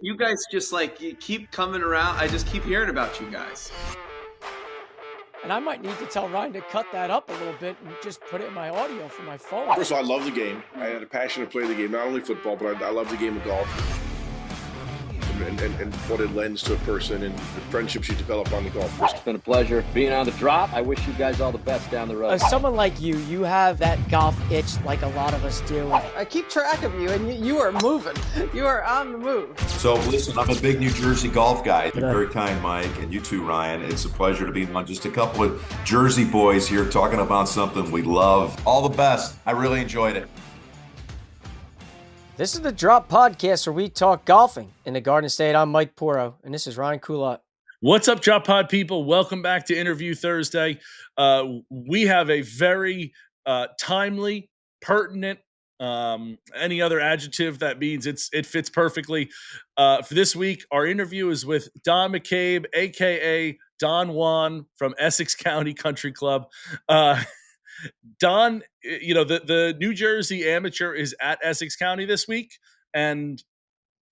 You guys just you keep coming around. I just keep hearing about you guys. And I might need to tell Ryan to cut that up a little bit and just put it in my audio for my phone. First of all, I love the game. I had a passion to play the game, not only football, but I love the game of golf. And what it lends to a person and the friendships you develop on the golf course. It's been a pleasure being on the drop. I wish you guys all the best down the road. As someone like you have that golf itch like a lot of us do. I keep track of you, and you are moving. You are on the move. So listen, I'm a big New Jersey golf guy. You're very kind, Mike, and you too, Ryan. It's a pleasure to be on just a couple of Jersey boys here talking about something we love. All the best. I really enjoyed it. This is the Drop Podcast where we talk golfing in the Garden State. I'm Mike Poro, and this is Ryan Coulott. What's up, Drop Pod people? Welcome back to Interview Thursday. We have a very timely, pertinent, any other adjective that means it fits perfectly. For this week, our interview is with Don McCabe, a.k.a. Don Juan from Essex County Country Club. Don, the New Jersey Amateur is at Essex County this week, and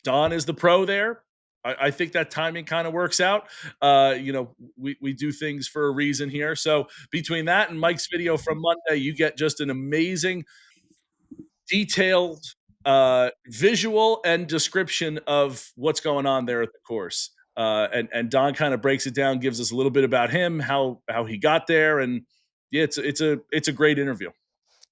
Don is the pro there. I think that timing kind of works out. We do things for a reason here. So between that and Mike's video from Monday, you get just an amazing, detailed visual and description of what's going on there at the course. And Don kind of breaks it down, gives us a little bit about him, how he got there, and yeah, it's a great interview.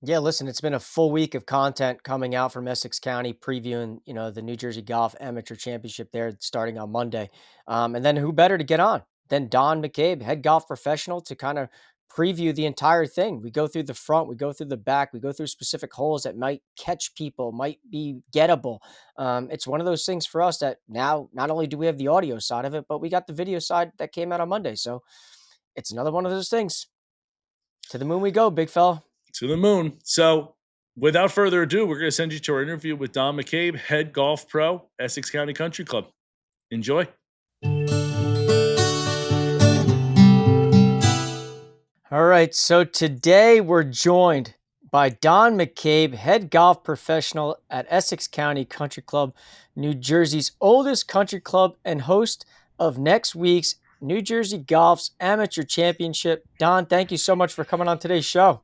Yeah, listen, it's been a full week of content coming out from Essex County previewing, the New Jersey Golf Amateur Championship there starting on Monday. And then who better to get on than Don McCabe, head golf professional, to kind of preview the entire thing. We go through the front, we go through the back, we go through specific holes that might catch people, might be gettable. It's one of those things for us that now not only do we have the audio side of it, but we got the video side that came out on Monday. So it's another one of those things. To the moon we go, big fella. To the moon. So without further ado, we're going to send you to our interview with Don McCabe, head golf pro, Essex County Country Club. Enjoy. All right, so today we're joined by Don McCabe, head golf professional at Essex County Country Club, New Jersey's oldest country club and host of next week's New Jersey Golf's Amateur Championship. Don, thank you so much for coming on today's show.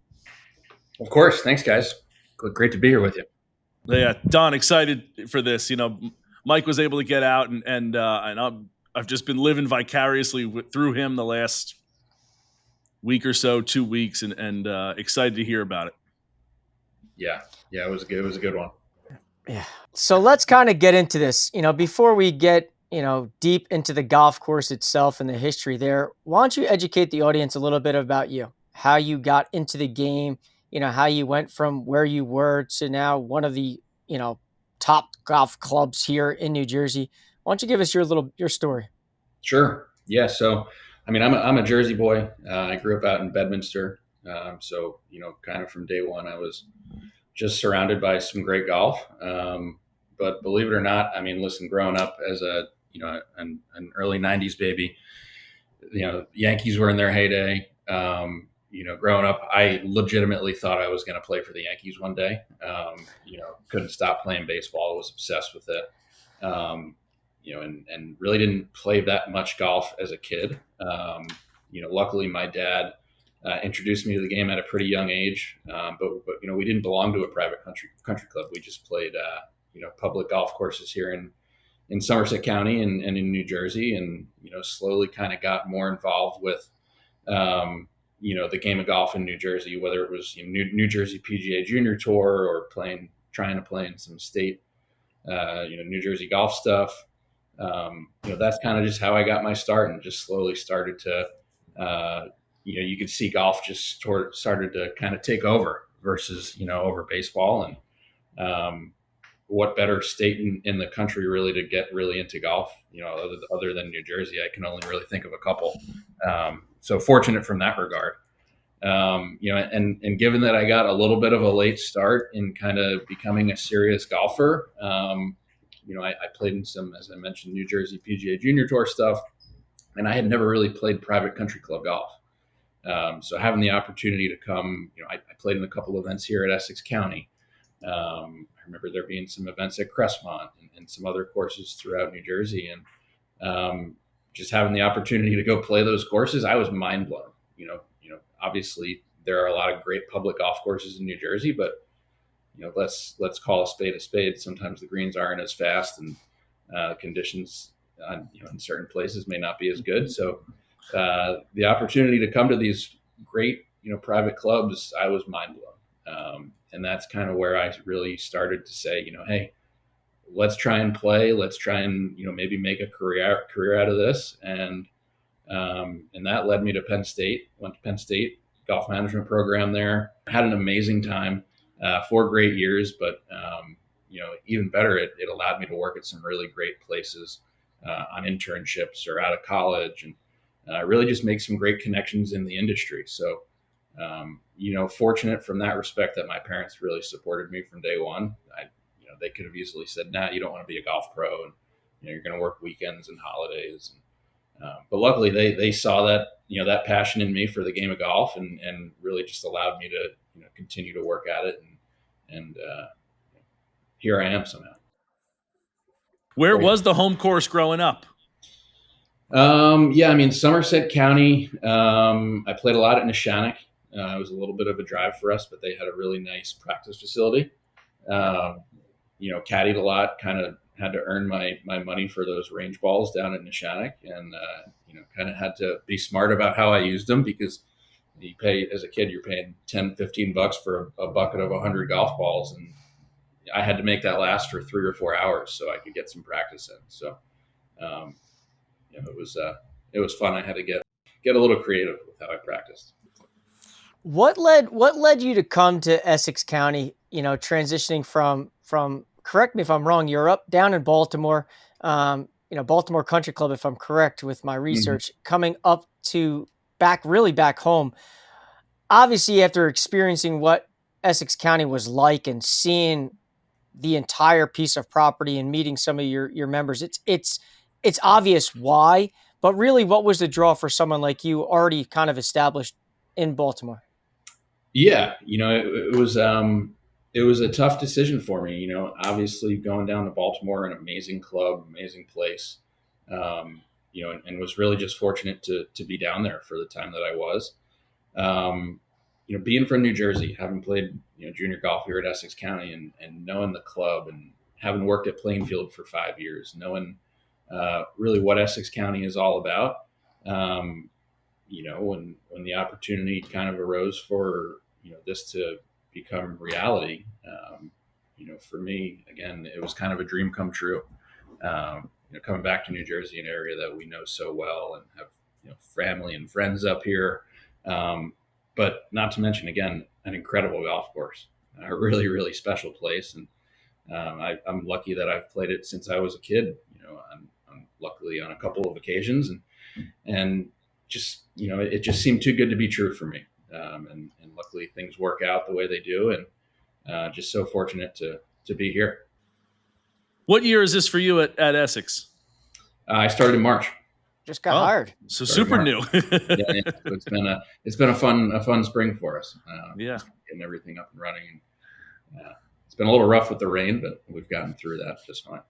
Of course. Thanks, guys. Great to be here with you. Yeah, Don, excited for this. Mike was able to get out, and I've just been living vicariously through him the last week or so, 2 weeks, and excited to hear about it. Yeah, it was good. It was a good one. Yeah. So let's kind of get into this. Before we get deep into the golf course itself and the history there, why don't you educate the audience a little bit about you, how you got into the game, how you went from where you were to now one of the, top golf clubs here in New Jersey. Why don't you give us your story? Sure. Yeah. So, I'm a Jersey boy. I grew up out in Bedminster. So, kind of from day one, I was just surrounded by some great golf. But believe it or not, listen, growing up as an early 90s baby, Yankees were in their heyday. Growing up, I legitimately thought I was going to play for the Yankees one day. Couldn't stop playing baseball. I was obsessed with it. And really didn't play that much golf as a kid. Luckily my dad introduced me to the game at a pretty young age. But we didn't belong to a private country club. We just played, public golf courses here in Somerset County and in New Jersey, and slowly kind of got more involved with the game of golf in New Jersey, whether it was New Jersey PGA Junior Tour or trying to play in some state New Jersey golf stuff. That's kind of just how I got my start, and just slowly started to you could see golf just started to kind of take over versus over baseball. And what better state in the country really to get really into golf, other than New Jersey. I can only really think of a couple. So fortunate from that regard. And given that I got a little bit of a late start in kind of becoming a serious golfer, I played in some, as I mentioned, New Jersey PGA Junior Tour stuff, and I had never really played private country club golf. So having the opportunity to come, I played in a couple events here at Essex County, I remember there being some events at Crestmont and some other courses throughout New Jersey, and just having the opportunity to go play those courses, I was mind blown. Obviously there are a lot of great public golf courses in New Jersey, but let's call a spade a spade. Sometimes the greens aren't as fast, and conditions in certain places may not be as good. So the opportunity to come to these great private clubs, I was mind blown, and that's kind of where I really started to say, hey, let's try and play. Let's try and maybe make a career out of this, and that led me to Penn State. Went to Penn State golf management program there. Had an amazing time, 4 great years, but even better, it allowed me to work at some really great places on internships or out of college, and really just make some great connections in the industry. So, fortunate from that respect that my parents really supported me from day one. They could have easily said, "Nah, you don't want to be a golf pro, and you're going to work weekends and holidays." But luckily, they saw that that passion in me for the game of golf, and really just allowed me to continue to work at it, and here I am somehow. Where was the home course growing up? Somerset County. I played a lot at Neshannock. It was a little bit of a drive for us, but they had a really nice practice facility. Caddied a lot, kind of had to earn my money for those range balls down at Neshannock, and kind of had to be smart about how I used them, because you pay, as a kid, you're paying $10-15 for a bucket of 100 golf balls, and I had to make that last for 3 or 4 hours so I could get some practice in. So it was fun. I had to get a little creative with how I practiced. What led you to come to Essex County, transitioning from, correct me if I'm wrong, you're up down in Baltimore, Baltimore Country Club, if I'm correct with my research, coming up to back home. Obviously, after experiencing what Essex County was like and seeing the entire piece of property and meeting some of your members, it's obvious why, but really, what was the draw for someone like you already kind of established in Baltimore? Yeah, it was a tough decision for me. Obviously going down to Baltimore, an amazing club, amazing place, and was really just fortunate to be down there for the time that I was. Being from New Jersey, having played junior golf here at Essex County, and knowing the club, and having worked at Plainfield for 5 years, knowing really what Essex County is all about. When the opportunity kind of arose for this to become reality, for me, again, it was kind of a dream come true. Coming back to New Jersey, an area that we know so well and have family and friends up here, but not to mention, again, an incredible golf course, a really, really special place, and I'm lucky that I've played it since I was a kid. I'm luckily on a couple of occasions, and just it just seemed too good to be true for me, and luckily things work out the way they do, and just so fortunate to be here. What year is this for you at Essex? I started in March. Just got hired, so super new. It's been a fun spring for us. Getting everything up and running. It's been a little rough with the rain, but we've gotten through that just fine.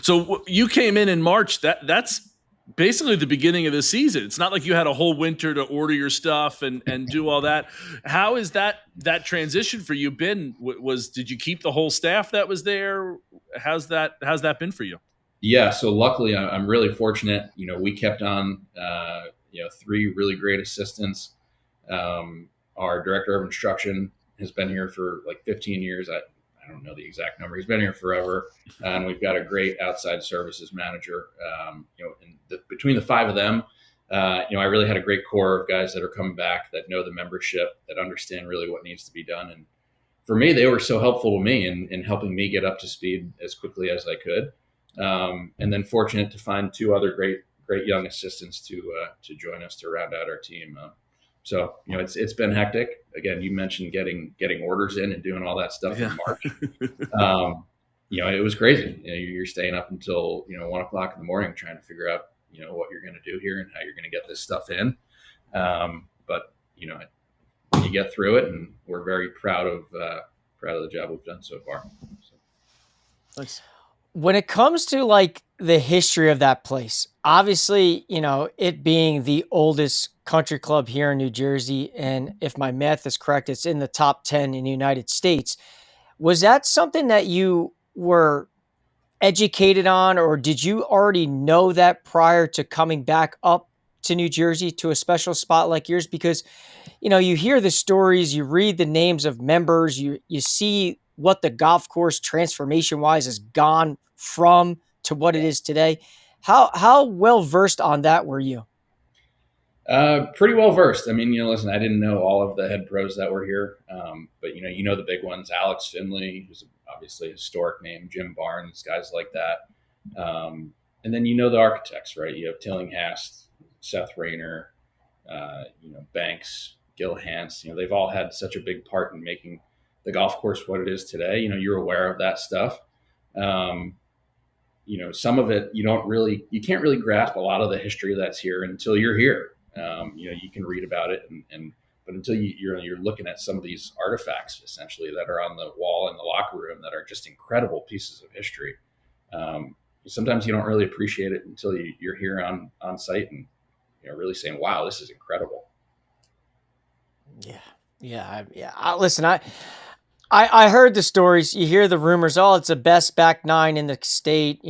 So you came in March. That's basically the beginning of the season. It's not like you had a whole winter to order your stuff and do all that. How is that transition for you been? Did you keep the whole staff that was there? How's that been for you? Yeah. So luckily I'm really fortunate. We kept on, 3 really great assistants. Our director of instruction has been here for like 15 years. I don't know the exact number. He's been here forever. And we've got a great outside services manager. Between the 5 of them, I really had a great core of guys that are coming back, that know the membership, that understand really what needs to be done. And for me, they were so helpful to me in helping me get up to speed as quickly as I could. And then fortunate to find 2 other great young assistants to join us to round out our team. So it's been hectic. Again, you mentioned getting orders in and doing all that stuff in March. It was crazy. You're staying up until 1 o'clock in the morning trying to figure out what you're going to do here and how you're going to get this stuff in. But you get through it, and we're very proud of proud of the job we've done so far. So. Nice. When it comes to like the history of that place, obviously, it being the oldest country club here in New Jersey, and if my math is correct, it's in the top 10 in the United States. Was that something that you were educated on, or did you already know that prior to coming back up to New Jersey to a special spot like yours? Because you hear the stories, you read the names of members, you see what the golf course transformation wise has gone from to what it is today. How well versed on that were you? Pretty well versed. I mean, listen, I didn't know all of the head pros that were here, but the big ones: Alex Finley, who's obviously a historic name, Jim Barnes, guys like that. And then the architects, right? You have Tillinghast, Seth Rayner, Banks, Gil Hance. They've all had such a big part in making the golf course what it is today. You're aware of that stuff. Some of it you can't really grasp a lot of the history that's here until you're here. You can read about it, but until you're looking at some of these artifacts essentially that are on the wall in the locker room that are just incredible pieces of history. Sometimes you don't really appreciate it until you're here on site and really saying, "Wow, this is incredible." Yeah. Listen, I heard the stories. You hear the rumors. Oh, it's the best back nine in the state.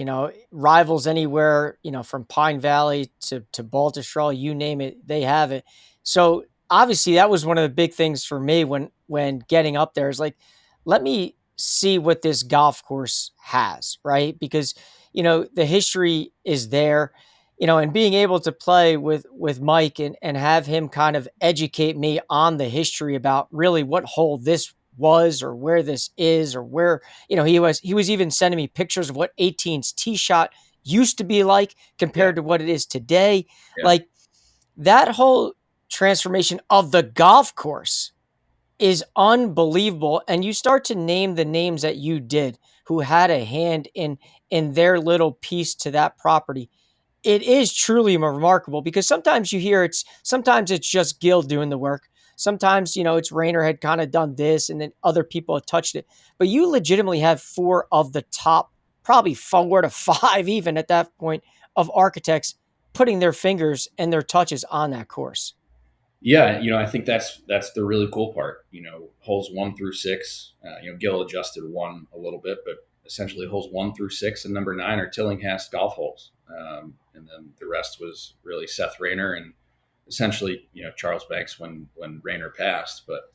Rivals anywhere. From Pine Valley to Baltusrol, you name it, they have it. So obviously, that was one of the big things for me when getting up there. Is like, let me see what this golf course has, right? Because the history is there. And being able to play with Mike and have him kind of educate me on the history about really what hole this was or where this is or where, he was even sending me pictures of what 18's tee shot used to be like compared to what it is today. Yeah. Like that whole transformation of the golf course is unbelievable. And you start to name the names that you did who had a hand in their little piece to that property. It is truly remarkable because sometimes you hear sometimes it's just Gil doing the work. Sometimes, it's Rayner had kind of done this and then other people have touched it. But you legitimately have 4 of the top, probably 4 to 5 even at that point, of architects putting their fingers and their touches on that course. Yeah, I think that's the really cool part. Holes 1 through 6. Gil adjusted 1 a little bit, but essentially holes 1 through 6 and number 9 are Tillinghast golf holes. And then the rest was really Seth Rayner and essentially, Charles Banks when Rayner passed. But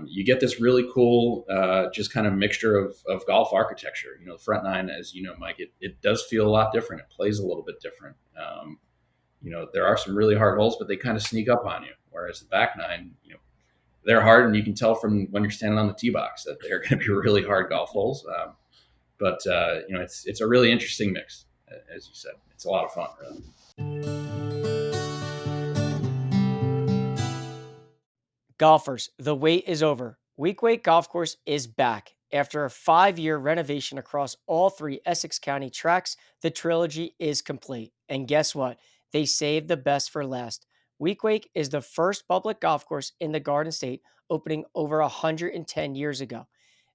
you get this really cool, just kind of mixture of golf architecture. The front 9, as you know, Mike, it does feel a lot different. It plays a little bit different. There are some really hard holes, but they kind of sneak up on you. Whereas the back 9, they're hard, and you can tell from when you're standing on the tee box that they're going to be really hard golf holes. But it's a really interesting mix, as you said. It's a lot of fun, really. Golfers, the wait is over. Weequahic Golf Course is back. After a 5-year renovation across all 3 Essex County tracks, the trilogy is complete. And guess what? They saved the best for last. Weequahic is the first public golf course in the Garden State, opening over 110 years ago.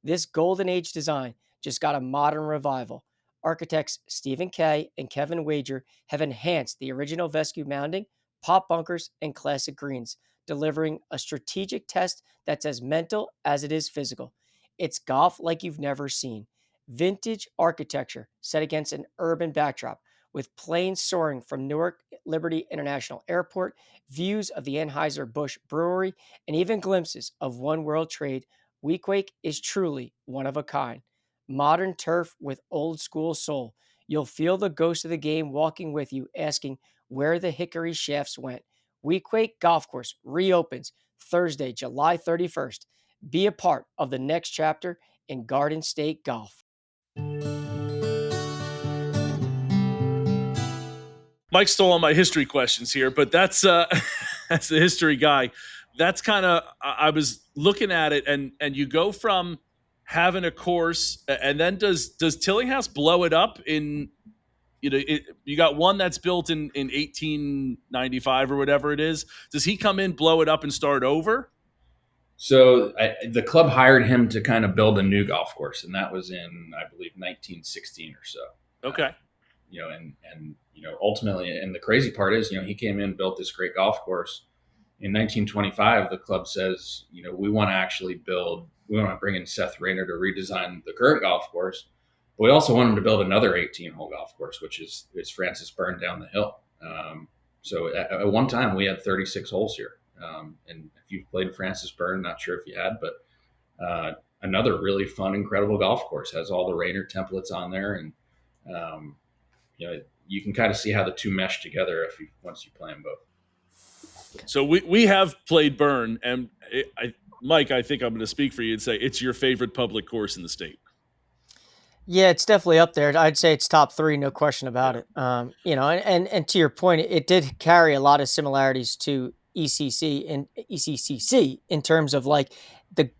This golden age design just got a modern revival. Architects Stephen Kay and Kevin Wager have enhanced the original Vescu mounding, pop bunkers, and classic greens, delivering a strategic test that's as mental as it is physical. It's golf like you've never seen. Vintage architecture set against an urban backdrop with planes soaring from Newark Liberty International Airport, views of the Anheuser-Busch Brewery, and even glimpses of One World Trade. Weequahic is truly one of a kind. Modern turf with old school soul. You'll feel the ghost of the game walking with you, asking where the hickory shafts went. Weequahic Golf Course reopens Thursday, July 31st. Be a part of the next chapter in Garden State golf. Mike stole all my history questions here, but that's that's the history guy. That's kind of, I was looking at it, and you go from having a course, and then does Tillinghast blow it up in, you got one that's built in 1895 or whatever it is. Does he come in, blow it up, and start over? So the club hired him to kind of build a new golf course, and that was in, I believe, 1916 or so. Okay. Ultimately, and the crazy part is, he came in, built this great golf course. In 1925, the club says, we want to bring in Seth Rayner to redesign the current golf course. But we also want him to build another 18-hole golf course, which is Francis Byrne down the hill. So at one time, we had 36 holes here. And if you've played Francis Byrne, not sure if you had, but another really fun, incredible golf course, has all the Rayner templates on there. And, you can kind of see how the two mesh together once you play them both. So we have played Byrne, and Mike, I think I'm going to speak for you and say it's your favorite public course in the state. Yeah, it's definitely up there. I'd say it's top 3, no question about it. And to your point, it did carry a lot of similarities to ECC and ECCC in terms of like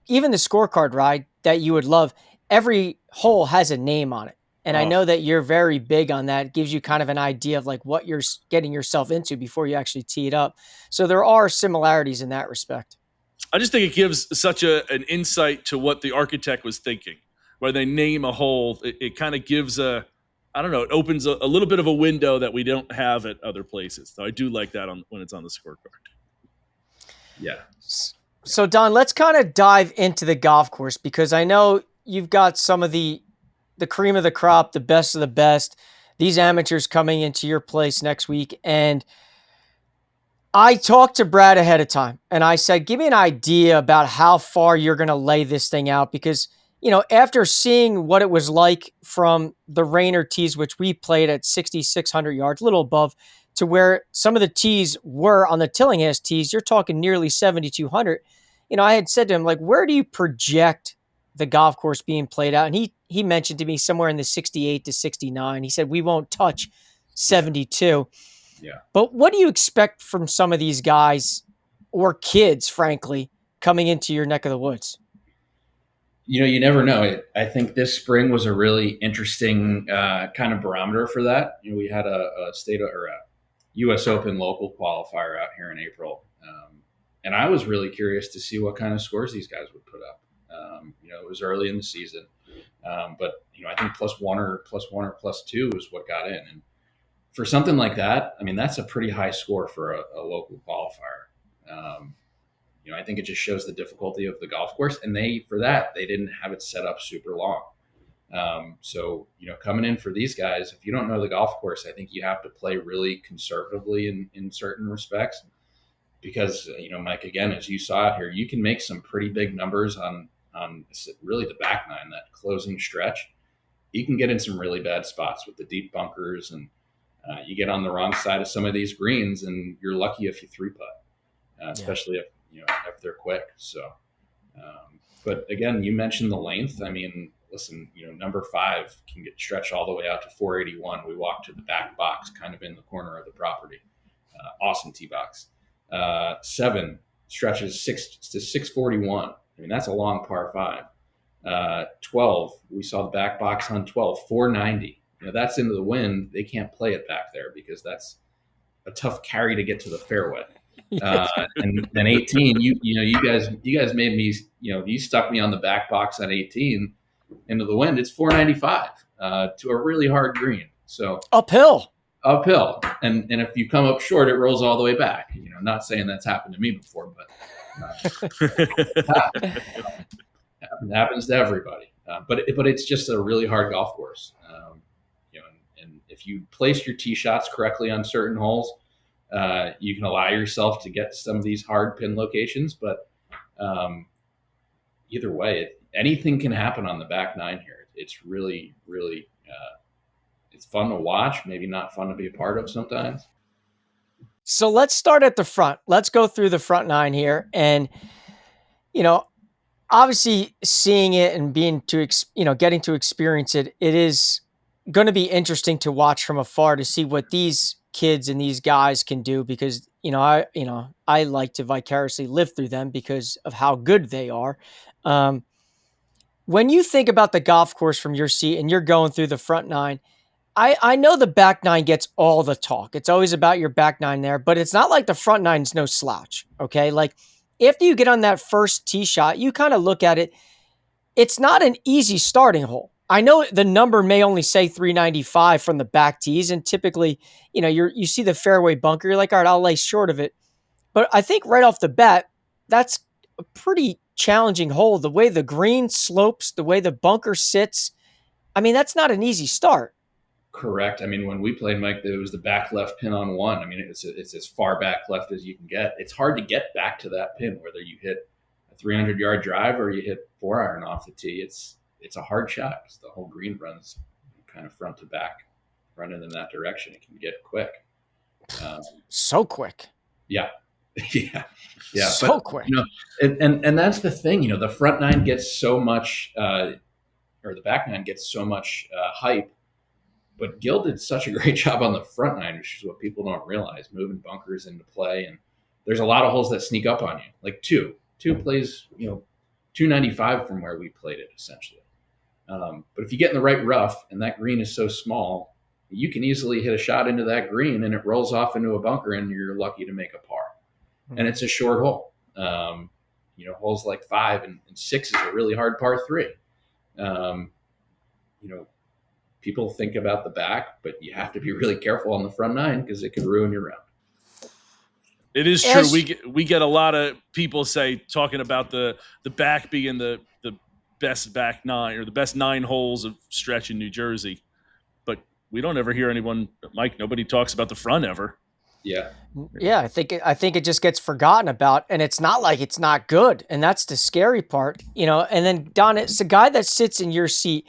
even the scorecard ride that you would love. Every hole has a name on it. And I know that you're very big on that. It gives you kind of an idea of like what you're getting yourself into before you actually tee it up. So there are similarities in that respect. I just think it gives such an insight to what the architect was thinking. Where they name a hole, it kind of gives it opens a little bit of a window that we don't have at other places. So I do like that when it's on the scorecard. Yeah. So Don, let's kind of dive into the golf course, because I know you've got some of the cream of the crop, the best of the best, these amateurs coming into your place next week. And I talked to Brad ahead of time and I said, give me an idea about how far you're going to lay this thing out, because after seeing what it was like from the Rayner tees, which we played at 6,600 yards, a little above, to where some of the tees were on the Tillinghast tees, you're talking nearly 7,200. I had said to him, like, where do you project the golf course being played out? And he mentioned to me somewhere in the 68 to 69. He said, we won't touch 72. Yeah. But what do you expect from some of these guys or kids, frankly, coming into your neck of the woods? You never know. I think this spring was a really interesting kind of barometer for that. We had a state or a U.S. Open local qualifier out here in April, and I was really curious to see what kind of scores these guys would put up. It was early in the season, but I think +1 or +2 was what got in, and for something like that, I mean, that's a pretty high score for a local qualifier. I think it just shows the difficulty of the golf course, and they didn't have it set up super long. So coming in for these guys, if you don't know the golf course, I think you have to play really conservatively in certain respects, because Mike, again, as you saw out here, you can make some pretty big numbers on really the back nine, that closing stretch. You can get in some really bad spots with the deep bunkers, and you get on the wrong side of some of these greens, and you're lucky if you three putt, especially if they're quick. So, but again, you mentioned the length. I mean, listen, number 5 can get stretched all the way out to 481. We walk to the back box, kind of in the corner of the property. Awesome tee box. 7 stretches 6 to 641. I mean, that's a long par 5. 12, we saw the back box on 12, 490. That's into the wind. They can't play it back there because that's a tough carry to get to the fairway. And then 18, you guys made me, you stuck me on the back box on 18 into the wind. It's 495 to a really hard green. So uphill. And if you come up short, it rolls all the way back. Not saying that's happened to me before, but it happens to everybody. But it's just a really hard golf course. And if you place your tee shots correctly on certain holes, you can allow yourself to get to some of these hard pin locations, but either way, anything can happen on the back nine here. It's really, really, it's fun to watch, maybe not fun to be a part of sometimes. So let's start at the front. Let's go through the front nine here. And, obviously seeing it and getting to experience it, it is going to be interesting to watch from afar to see what these kids and these guys can do, because I like to vicariously live through them because of how good they are. When you think about the golf course from your seat and you're going through the front nine, I know the back nine gets all the talk. It's always about your back nine there, but it's not like the front nine is no slouch. Okay. Like after you get on that first tee shot, you kind of look at it. It's not an easy starting hole. I know the number may only say 395 from the back tees, and typically, you see the fairway bunker, you're like, all right, I'll lay short of it. But I think right off the bat, that's a pretty challenging hole. The way the green slopes, the way the bunker sits, I mean, that's not an easy start. Correct. I mean, when we played, Mike, it was the back left pin on one. I mean, it's as far back left as you can get. It's hard to get back to that pin, whether you hit a 300-yard drive or you hit 4-iron off the tee. It's a hard shot because the whole green runs kind of front to back, running in that direction. It can get quick. So quick. Yeah. yeah. So quick. And that's the thing. The front nine gets so much, or the back nine gets so much hype. But Gil did such a great job on the front nine, which is what people don't realize, moving bunkers into play. And there's a lot of holes that sneak up on you, like two plays, 295 from where we played it, essentially. But if you get in the right rough and that green is so small, you can easily hit a shot into that green and it rolls off into a bunker and you're lucky to make a par. Mm-hmm. And it's a short hole. Holes like 5 and 6 is a really hard par 3. People think about the back, but you have to be really careful on the front nine because it could ruin your round. It is true. We get a lot of people talking about the back being the best back nine or the best 9 holes of stretch in New Jersey, but we don't ever hear anyone, Mike. Nobody talks about the front ever. Yeah. I think it just gets forgotten about, and it's not like it's not good, and that's the scary part, And then Don, it's a guy that sits in your seat.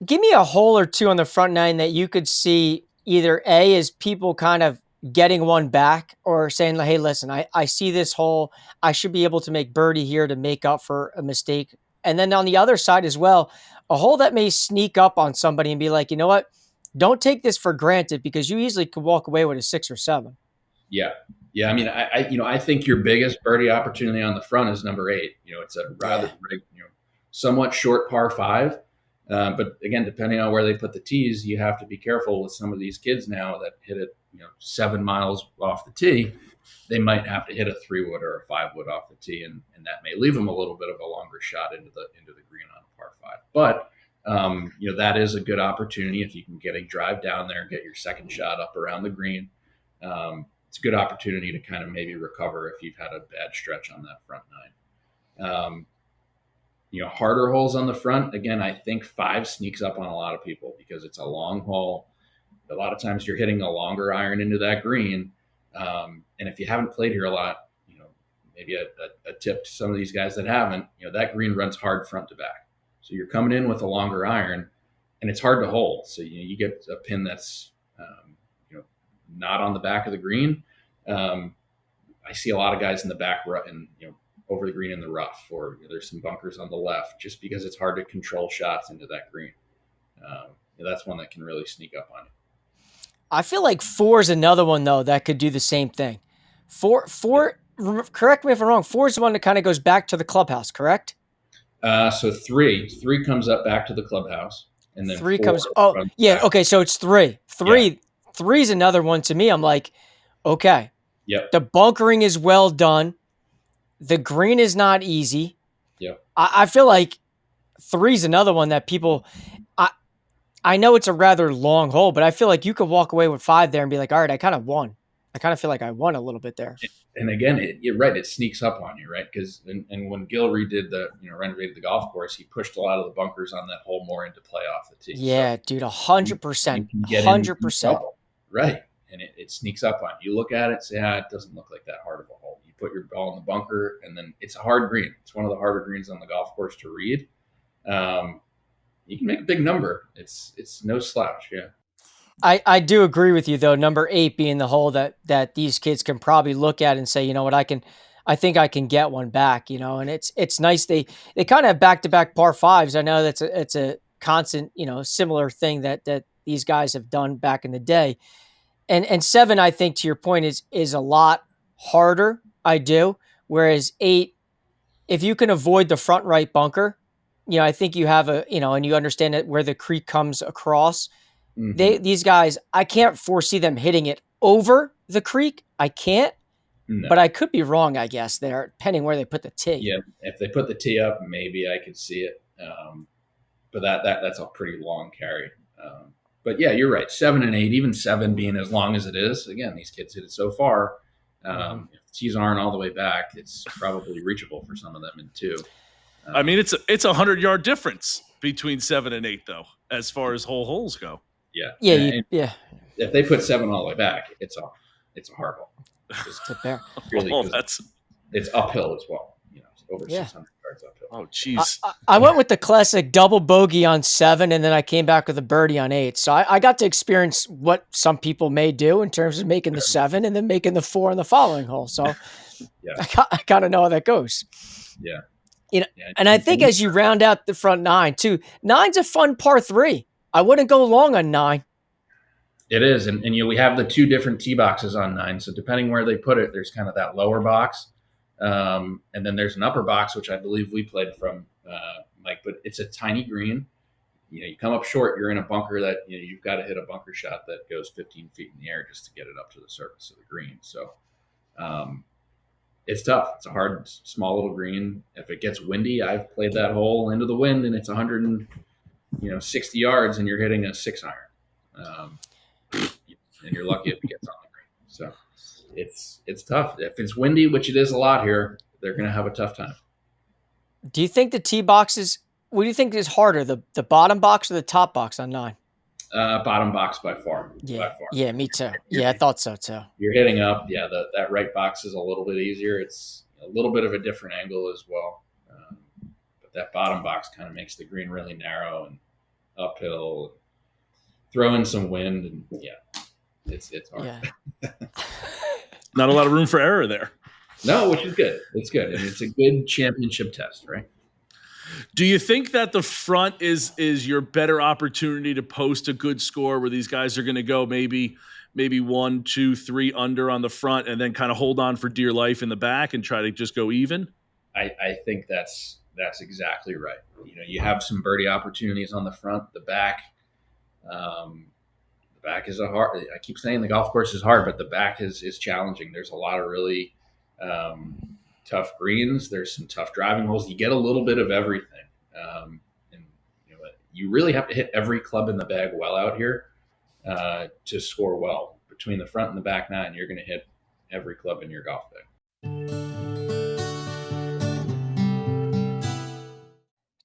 Give me a hole or two on the front nine that you could see either A, is people kind of getting one back or saying, hey, listen, I see this hole. I should be able to make birdie here to make up for a mistake. And then on the other side as well, a hole that may sneak up on somebody and be like, you know what? Don't take this for granted because you easily could walk away with a 6 or 7. Yeah. Yeah. I mean, I think your biggest birdie opportunity on the front is number 8. It's a rather, somewhat short par 5. But again, depending on where they put the tees, you have to be careful with some of these kids now that hit it, 7 miles off the tee. They might have to hit a 3-wood or a 5-wood off the tee, and that may leave them a little bit of a longer shot into the green on a par 5. But that is a good opportunity if you can get a drive down there and get your second shot up around the green. It's a good opportunity to kind of maybe recover if you've had a bad stretch on that front nine. Harder holes on the front. Again, I think 5 sneaks up on a lot of people because it's a long hole. A lot of times you're hitting a longer iron into that green. And if you haven't played here a lot, maybe a tip to some of these guys that haven't, that green runs hard front to back. So you're coming in with a longer iron and it's hard to hold. So you get a pin that's, not on the back of the green. I see a lot of guys in the back and, over the green in the rough, or there's some bunkers on the left just because it's hard to control shots into that green. That's one that can really sneak up on you. I feel like 4 is another one though that could do the same thing. 4, correct me if I'm wrong, 4 is the one that kind of goes back to the clubhouse, correct? So 3 comes up back to the clubhouse, and then 3 comes. Oh yeah, back. Okay, so it's 3. 3 is another one to me. I'm like, okay, yep. The bunkering is well done. The green is not easy. Yeah, I feel like 3 is another one that people. I know it's a rather long hole, but I feel like you could walk away with 5 there and be like, all right, I kind of won. I kind of feel like I won a little bit there. And again, you're right. It sneaks up on you, right? Because and when Gil redid renovated the golf course, he pushed a lot of the bunkers on that hole more into play off the tee. Yeah, so dude, 100%, 100%. Right, and it sneaks up on you. You look at it, say, it doesn't look like that hard of a hole. You put your ball in the bunker, and then it's a hard green. It's one of the harder greens on the golf course to read. You can make a big number. It's no slouch. Yeah. I do agree with you though. Number 8 being the hole that these kids can probably look at and say, you know what, I think I can get one back, and it's nice. They kind of have back-to-back par 5s. I know it's a constant, similar thing that these guys have done back in the day. And 7, I think to your point is a lot harder. I do. Whereas 8, if you can avoid the front right bunker, I think you have and you understand it where the creek comes across. Mm-hmm. These guys, I can't foresee them hitting it over the creek. I can't, No. But I could be wrong, I guess, there, depending where they put the tee. Yeah, if they put the tee up, maybe I could see it. But that's a pretty long carry. But yeah, you're right. 7 and 8, even 7 being as long as it is. Again, these kids hit it so far. If the tees aren't all the way back, it's probably reachable for some of them in 2. I mean, it's a 100-yard difference between 7 and 8, though, as far as whole holes go. Yeah, Yeah. If they put 7 all the way back, it's a hard hole. It's a bear. Really, that's it's uphill as well. It's over Yeah. 600 yards uphill. oh, jeez. I went with the classic double bogey on 7, and then I came back with a birdie on 8. So I got to experience what some people may do in terms of making the 7 and then making the 4 in the following hole. So Yeah. I kind of know how that goes. Yeah. And I think as you round out the front 9 too, 9's a fun par 3. I wouldn't go long on 9. It is, and we have the 2 different tee boxes on 9. So depending where they put it, there's kind of that lower box, and then there's an upper box, which I believe we played from, Mike. But it's a tiny green. You come up short, you're in a bunker that you've got to hit a bunker shot that goes 15 feet in the air just to get it up to the surface of the green. So it's tough. It's a hard, small little green. If it gets windy, I've played that hole into the wind, and it's 160 yards, and you're hitting a 6-iron. And you're lucky if it gets on the green. So it's tough. If it's windy, which it is a lot here, they're going to have a tough time. Do you think the tee boxes? What do you think is harder, the bottom box or the top box on 9? Bottom box by far. Yeah, me too. Yeah, I thought so too. You're hitting up. Yeah, that right box is a little bit easier. It's a little bit of a different angle as well. But that bottom box kind of makes the green really narrow and uphill. Throw in some wind, and it's hard. Yeah. Not a lot of room for error there. No, which is good. It's good. And it's a good championship test, right? Do you think that the front is your better opportunity to post a good score where these guys are going to go maybe 1, 2, 3 under on the front and then kind of hold on for dear life in the back and try to just go even? I think that's exactly right. You have some birdie opportunities on the front, the back. The back is I keep saying the golf course is hard, but the back is challenging. There's a lot of really tough greens. There's some tough driving holes. You get a little bit of everything. And you really have to hit every club in the bag well out here to score well. Between the front and the back 9, you're going to hit every club in your golf bag.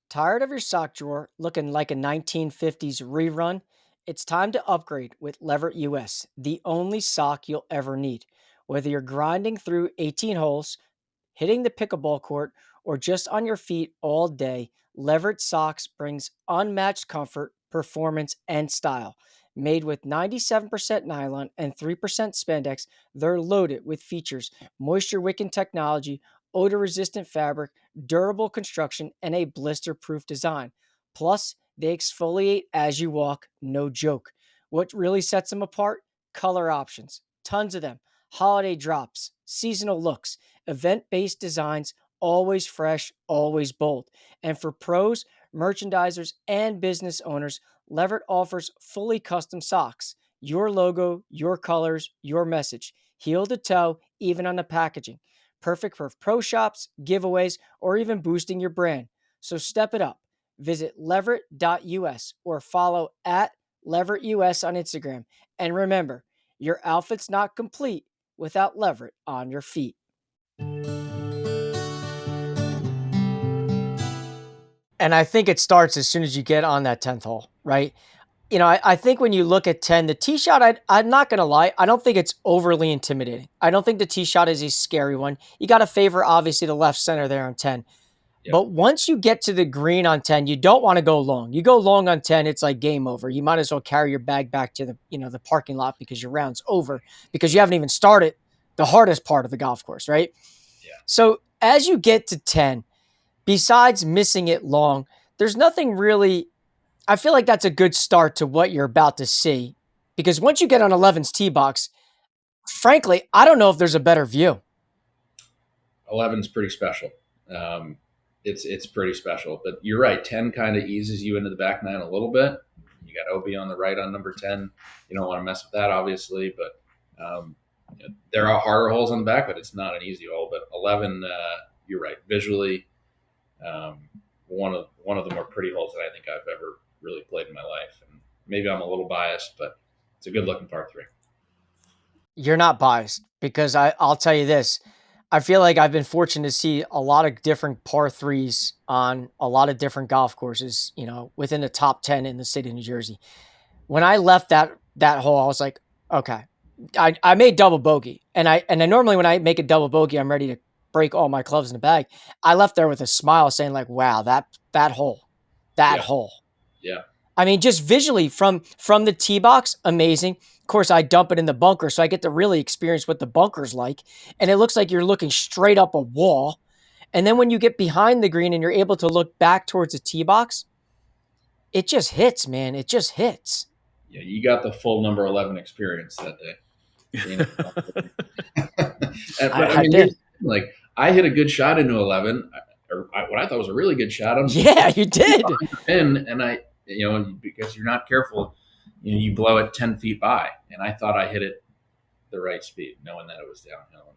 Tired of your sock drawer looking like a 1950s rerun? It's time to upgrade with Leverett US, the only sock you'll ever need. Whether you're grinding through 18 holes, hitting the pickleball court, or just on your feet all day, Leverett socks brings unmatched comfort, performance, and style. Made with 97% nylon and 3% spandex, they're loaded with features, moisture-wicking technology, odor-resistant fabric, durable construction, and a blister-proof design. Plus, they exfoliate as you walk, no joke. What really sets them apart? Color options. Tons of them. Holiday drops, seasonal looks, event-based designs, always fresh, always bold. And for pros, merchandisers, and business owners, Leverett offers fully custom socks. Your logo, your colors, your message. Heel to toe, even on the packaging. Perfect for pro shops, giveaways, or even boosting your brand. So step it up. Visit leverett.us or follow at LeverettUS on Instagram. And remember, your outfit's not complete without Leverett on your feet. And I think it starts as soon as you get on that 10th hole, right? I think when you look at 10, the tee shot, I'm not going to lie, I don't think it's overly intimidating. I don't think the tee shot is a scary one. You got to favor, obviously, the left center there on 10. Yep. But once you get to the green on 10, you don't want to go long. You go long on 10, it's like game over. You might as well carry your bag back to the parking lot because your round's over because you haven't even started the hardest part of the golf course, right? Yeah. So as you get to 10, besides missing it long, there's nothing really. I feel like that's a good start to what you're about to see because once you get on 11's tee box, frankly, I don't know if there's a better view. 11's pretty special. It's pretty special, but you're right. 10 kind of eases you into the back 9 a little bit. You got OB on the right on number 10. You don't want to mess with that, obviously, but there are harder holes on the back, but it's not an easy hole. But 11, you're right. Visually, one of the more pretty holes that I think I've ever really played in my life. And maybe I'm a little biased, but it's a good looking par 3. You're not biased because I'll tell you this. I feel like I've been fortunate to see a lot of different par threes on a lot of different golf courses, within the top 10 in the state of New Jersey. When I left that hole, I was like, okay, I made double bogey. And I normally when I make a double bogey, I'm ready to break all my clubs in the bag. I left there with a smile saying like, wow, that hole. Yeah. I mean, just visually from the tee box, amazing. Of course, I dump it in the bunker, so I get to really experience what the bunker's like. And it looks like you're looking straight up a wall. And then when you get behind the green and you're able to look back towards the tee box, it just hits, man. It just hits. Yeah, you got the full number 11 experience that day. I did. Like, I hit a good shot into 11, or what I thought was a really good shot. Yeah, you did. And because you're not careful, you blow it 10 feet by. And I thought I hit it the right speed, knowing that it was downhill.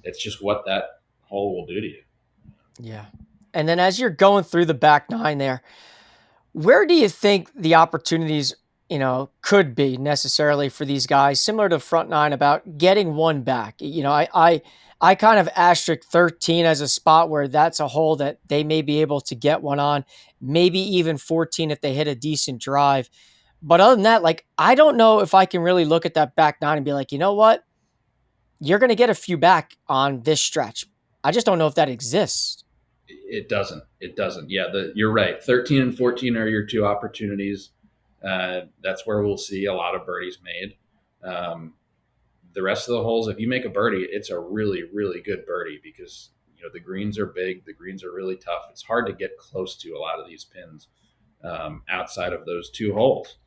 It's just what that hole will do to you. Yeah. And then as you're going through the back nine there, where do you think the opportunities, could be necessarily for these guys, similar to front nine, about getting one back? I kind of asterisk 13 as a spot where that's a hole that they may be able to get one on, maybe even 14 if they hit a decent drive. But other than that, like, I don't know if I can really look at that back nine and be like, you know what? You're going to get a few back on this stretch. I just don't know if that exists. It doesn't. Yeah, you're right. 13 and 14 are your two opportunities. That's where we'll see a lot of birdies made. The rest of the holes, if you make a birdie, it's a really, really good birdie because the greens are big, the greens are really tough. It's hard to get close to a lot of these pins outside of those two holes.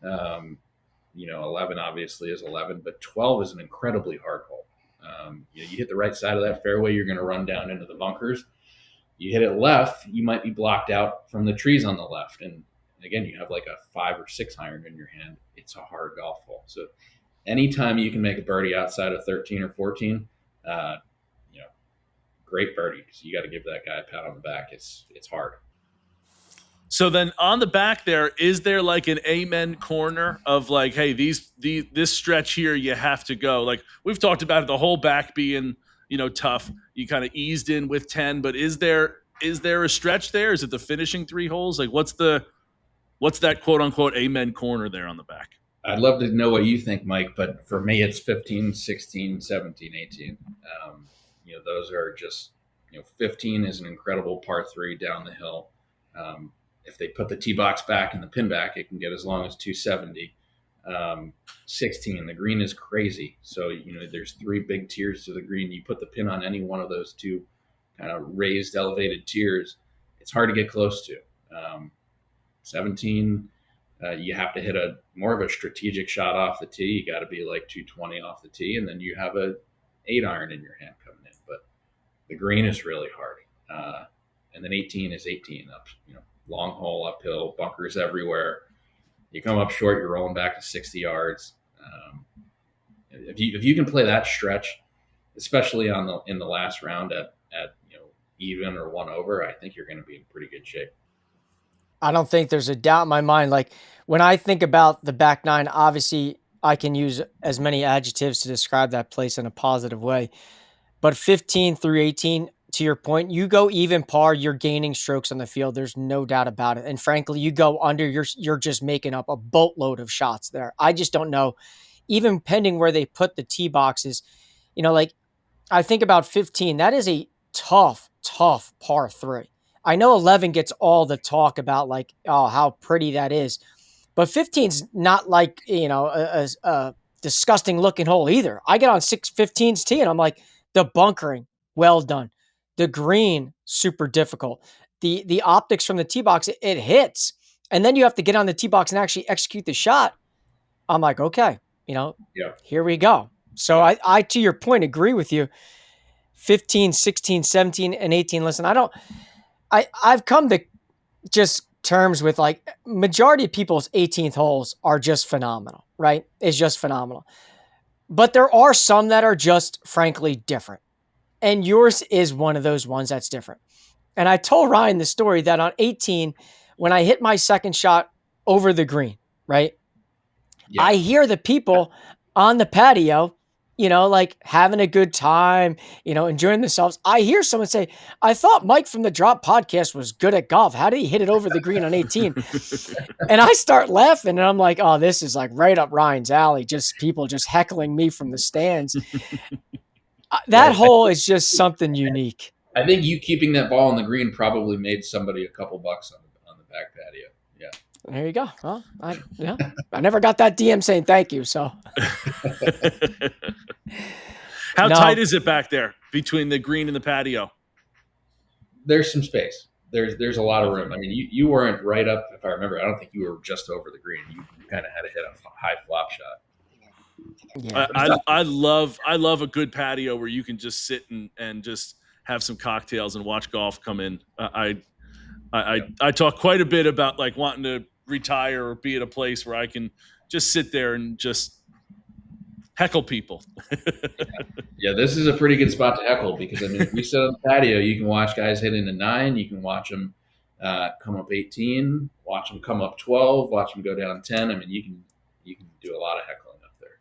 11 obviously is 11, but 12 is an incredibly hard hole. You hit the right side of that fairway, you're going to run down into the bunkers. You hit it left, you might be blocked out from the trees on the left. And again, you have like a 5 or 6 iron in your hand. It's a hard golf hole. So anytime you can make a birdie outside of 13 or 14, great birdie, because you got to give that guy a pat on the back. It's hard. So then on the back there, is there like an amen corner of like, hey, this stretch here, you have to go? Like we've talked about it, the whole back being, tough. You kind of eased in with 10, but is there a stretch there? Is it the finishing 3 holes? Like what's that quote unquote amen corner there on the back? I'd love to know what you think, Mike, but for me, it's 15, 16, 17, 18. Those are just, 15 is an incredible par 3 down the hill. If they put the tee box back and the pin back, it can get as long as 270. 16, the green is crazy. So, there's 3 big tiers to the green. You put the pin on any one of those 2 kind of raised, elevated tiers, it's hard to get close to. 17, you have to hit more of a strategic shot off the tee. You got to be like 220 off the tee, and then you have a 8 iron in your hand coming in. But the green is really hard. And then 18 is 18 up, long hole uphill, bunkers everywhere. You come up short, you're rolling back to 60 yards. If you can play that stretch, especially in the last round at even or 1 over, I think you're going to be in pretty good shape. I don't think there's a doubt in my mind. Like when I think about the back nine, obviously I can use as many adjectives to describe that place in a positive way. But 15 through 18, to your point, you go even par, you're gaining strokes on the field. There's no doubt about it. And frankly, you go under, you're just making up a boatload of shots there. I just don't know, even pending where they put the tee boxes, like I think about 15, that is a tough par 3. I know 11 gets all the talk about like, oh, how pretty that is. But 15's not like, a disgusting looking hole either. I get on 15's tee and I'm like, the bunkering, well done. The green, super difficult. The optics from the tee box, it hits. And then you have to get on the tee box and actually execute the shot. I'm like, okay, Here we go. So I, to your point, agree with you. 15, 16, 17, and 18. Listen, I've come to just terms with like majority of people's 18th holes are just phenomenal, right? It's just phenomenal. But there are some that are just frankly different. And yours is one of those ones that's different. And I told Ryan the story that on 18, when I hit my second shot over the green, right? Yeah. I hear the people on the patio, like having a good time, enjoying themselves. I hear someone say, I thought Mike from the Drop podcast was good at golf. How did he hit it over the green on 18? And I start laughing and I'm like, oh, this is like right up Ryan's alley. Just people just heckling me from the stands. That hole is just something unique. I think you keeping that ball on the green probably made somebody a couple bucks on the back patio. Yeah. There you go. Well, I never got that DM saying thank you. So How tight is it back there between the green and the patio? There's some space. There's a lot of room. I mean, you weren't right up, if I remember. I don't think you were just over the green. You kind of had to hit a high flop shot. Yeah. I love a good patio where you can just sit and just have some cocktails and watch golf come in. I talk quite a bit about like wanting to retire or be at a place where I can just sit there and just heckle people. Yeah, this is a pretty good spot to heckle because I mean, if we sit on the patio, you can watch guys hit into 9. You can watch them come up 18, watch them come up 12, watch them go down 10. I mean, you can do a lot of heckling up there.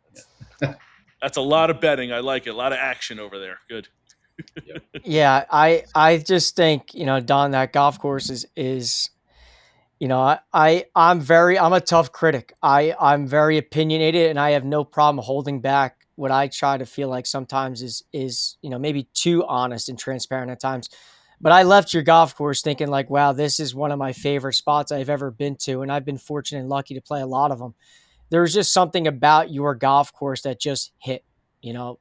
Yeah. That's a lot of betting. I like it. A lot of action over there. Good. Yep. Yeah, I just think, Don, that golf course is I'm a tough critic. I'm very opinionated and I have no problem holding back what I try to feel like sometimes is maybe too honest and transparent at times. But I left your golf course thinking like, wow, this is one of my favorite spots I've ever been to. And I've been fortunate and lucky to play a lot of them. There was just something about your golf course that just hit.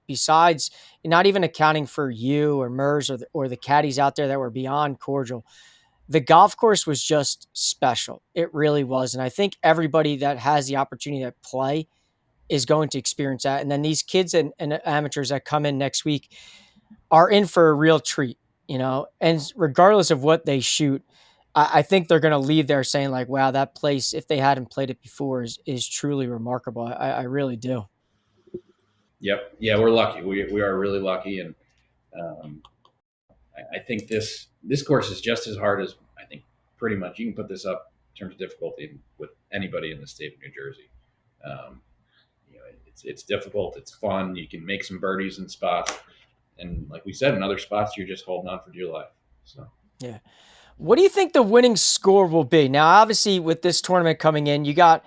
Besides not even accounting for you or Mers or the caddies out there that were beyond cordial, the golf course was just special. It really was. And I think everybody that has the opportunity to play is going to experience that. And then these kids and amateurs that come in next week are in for a real treat, and regardless of what they shoot, I think they're going to leave there saying like, wow, that place, if they hadn't played it before, is truly remarkable. I really do. Yep. Yeah, we're lucky. We are really lucky. And I think this course is just as hard as I think pretty much you can put this up in terms of difficulty with anybody in the state of New Jersey. It's difficult. It's fun. You can make some birdies in spots. And like we said, in other spots, you're just holding on for dear life. So, yeah. What do you think the winning score will be? Now, obviously, with this tournament coming in, you got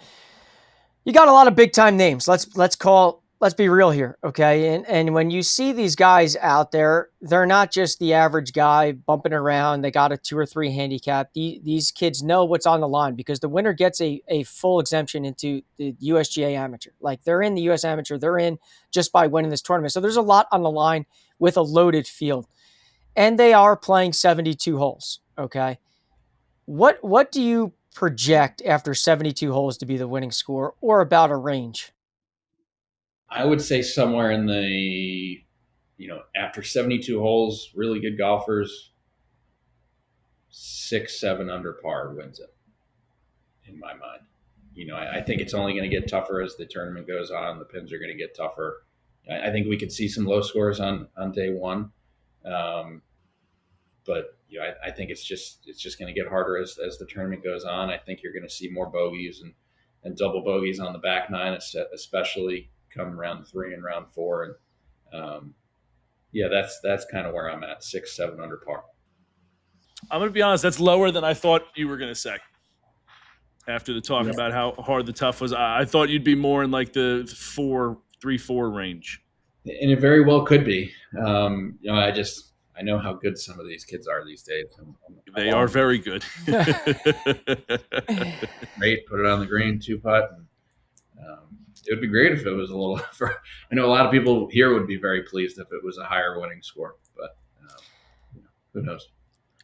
a lot of big time names. Let's be real here, okay? And when you see these guys out there, they're not just the average guy bumping around. They got a 2 or 3 handicap. These kids know what's on the line because the winner gets a full exemption into the USGA Amateur. Like they're in the US Amateur, they're in just by winning this tournament. So there's a lot on the line with a loaded field. And they are playing 72 holes, okay? What do you project after 72 holes to be the winning score or about a range? I would say somewhere in the, after 72 holes, really good golfers, 6, 7 under par wins it, in my mind. I think it's only going to get tougher as the tournament goes on. The pins are going to get tougher. I think we could see some low scores on day one. But I think it's just going to get harder as the tournament goes on. I think you're going to see more bogeys and double bogeys on the back 9, especially come round 3 and round 4. And that's kind of where I'm at, 6, 7 under par. I'm going to be honest, that's lower than I thought you were going to say. After the talk about how hard the tough was, I thought you'd be more in like the 3-4 range. And it very well could be. I know how good some of these kids are these days. They are very good. Great, put it on the green, 2-putt. It would be great if it was a little. I know a lot of people here would be very pleased if it was a higher winning score, but who knows?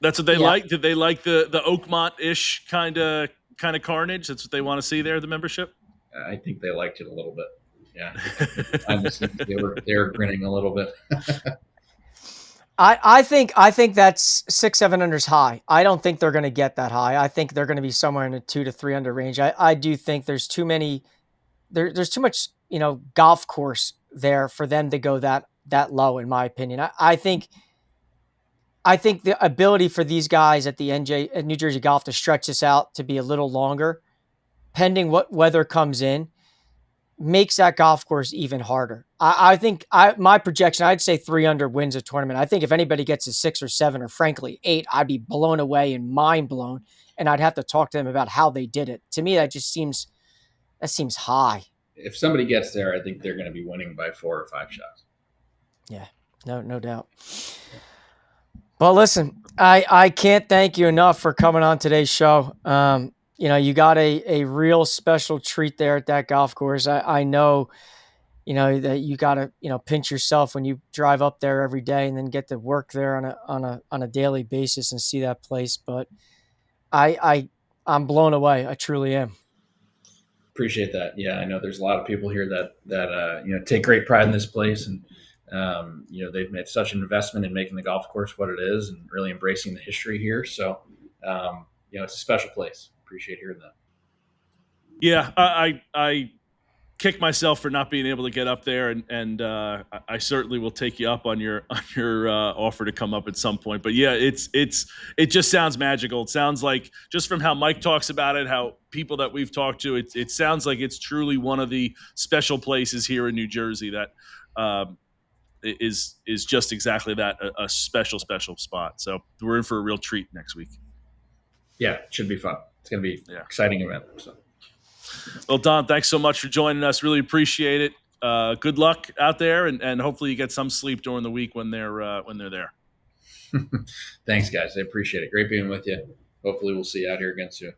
That's what they like. Did they like the Oakmont-ish kind of carnage? That's what they want to see there. The membership. I think they liked it a little bit. Yeah, they were grinning a little bit. I think that's 6, 7 under's high. I don't think they're going to get that high. I think they're going to be somewhere in the 2 to 3 under range. I do think there's too many. There's too much golf course there for them to go that low, in my opinion. I think the ability for these guys at the at New Jersey Golf to stretch this out to be a little longer, pending what weather comes in, makes that golf course even harder. I think my projection, I'd say 3 under wins a tournament. I think if anybody gets a 6 or 7 or frankly 8, I'd be blown away and mind blown, and I'd have to talk to them about how they did it. To me, that seems high. If somebody gets there, I think they're going to be winning by 4 or 5 shots. Yeah, no doubt. Well, listen, I can't thank you enough for coming on today's show. You got a real special treat there at that golf course. I know, that you got to, pinch yourself when you drive up there every day and then get to work there on a daily basis and see that place. But I'm blown away. I truly am. Appreciate that. Yeah, I know there's a lot of people here that take great pride in this place, and they've made such an investment in making the golf course what it is and really embracing the history here. So it's a special place. Appreciate hearing that. Yeah, I kick myself for not being able to get up there, and I certainly will take you up on your offer to come up at some point. But yeah, it just sounds magical. It sounds like, just from how Mike talks about it, how people that we've talked to, it sounds like it's truly one of the special places here in New Jersey that is just exactly that, a special spot. So we're in for a real treat next week. Yeah, it should be fun. It's going to be an exciting event. So. Well, Don, thanks so much for joining us. Really appreciate it. Good luck out there, and hopefully you get some sleep during the week when they're there. Thanks, guys. I appreciate it. Great being with you. Hopefully we'll see you out here again soon.